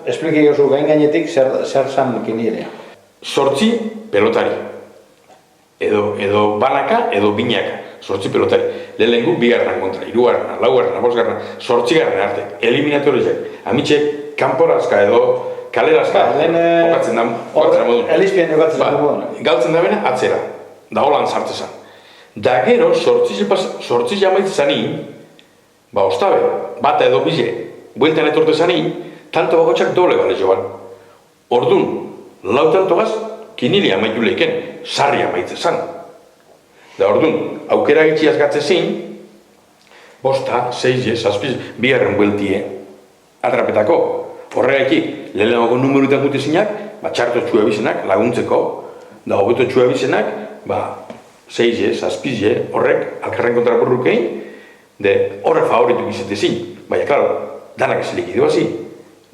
espliki gozu gain gainetik zer zan kinilea. 8 pelotari. Edo banaka, edo binaka. 8 pelotari. Lehenengo bigarren kontra, 3garrena, 4garrena, 5garrena, 8garrena arte. Eliminatoriak. Amitxek kanporazka edo kalerazka jokatzen da modun. Elizpien jokatzen da modun. Galtzen da bena atzera. Da holan sartzezan. Da gero, 8 jamaitzen zanin, ostabe, bata edo bize, bueltan etorte zanin, tanto bagotxak doble bale joan. Ordun, lau tantogaz, kinili amaitu leiken, sarri amaitzen zan. Da ordun, aukera gitxiaz gatzezin, bosta, 6, 7, bigarren bueltie, atrapetako. Horregatik, lehenagoko numeruetan gutezinak, txarto txuabizenak laguntzeko, da hobeto txuabizenak, 6, 7, horrek, alkarren kontraporrukein, de horre favoritu gizetezin. Baina, klaro, danak ezilik iduazi,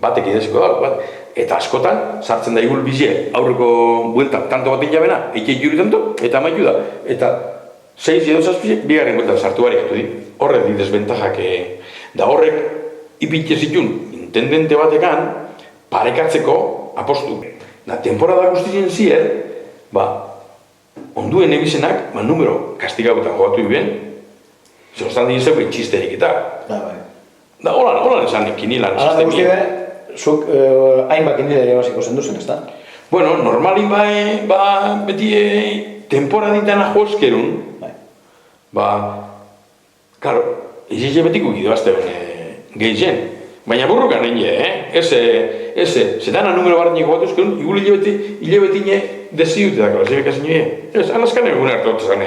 batek ideziko da, eta askotan, sartzen da igul bizie, aurreko bueltan, tanto batek jabena, eikeik juri tanto, eta amaitu da. Eta 6 edo 7, bigarren bueltan sartu bariatu di. Horrek di desbentajak, da horrek, ipitxe zitun, intendente batekan, parekatzeko apostu. Da, temporada guztien zier, onduen ebizenak, numero kastigautan jogatu iben, zehostan dien zeuen txisterik eta. Da, holan esan kinilan sistemi. Hala guzti zuk hainbat kinilari basiko zenduzen, ez da? Bueno, normalin beti temporaditan ajoskerun, klaro, izizia betiko gidoazte gehien. Baina burrukan egin, zetana numero barreneko bat euskerun, igul hilabetine desiute dako, zebekazin joe. Ez, alazkan egun hartu zan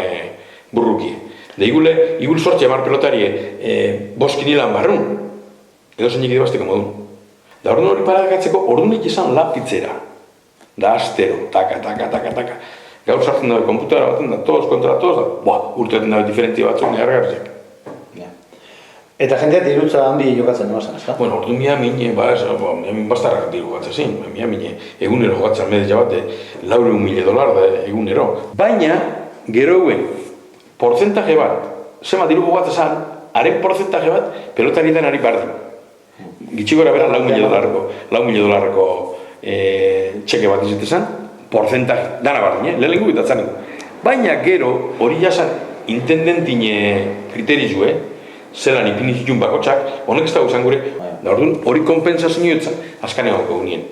burruki. Da igul sortxe amar pelotari boskinilan barrun, edo zenik idibazteko modun. Da orduan hori paragatzeko, orduan izan lapitzera. Da astero, taka. Gaur sartzen dabe komputara baten da, todos kontra todos, urteaten dabe diferenti batzuk negargarriak. Eta jendeat dirutza handi jokatzen nolazan, ez da? Bueno, orduan miamin bastarrak diru jokatzen zin. Miamin egunero jokatzen medetxa bate, $400,000 da egunero. Baina, gero eguen, porcentaje bat, zema diru jokatzen zan, haren porcentaje bat, pelotarietan ari bardin. Gitxigora bera $400,000 txeke bat izetezan, porcentaje, dana bardin, lehenengo bitatzen. Baina gero, hori jasan, intendentine kriterizue, zelan ipinizitun bakotxak, honek ez dago izan gure, da orduan hori kompensazioetan azkanean gauko unien.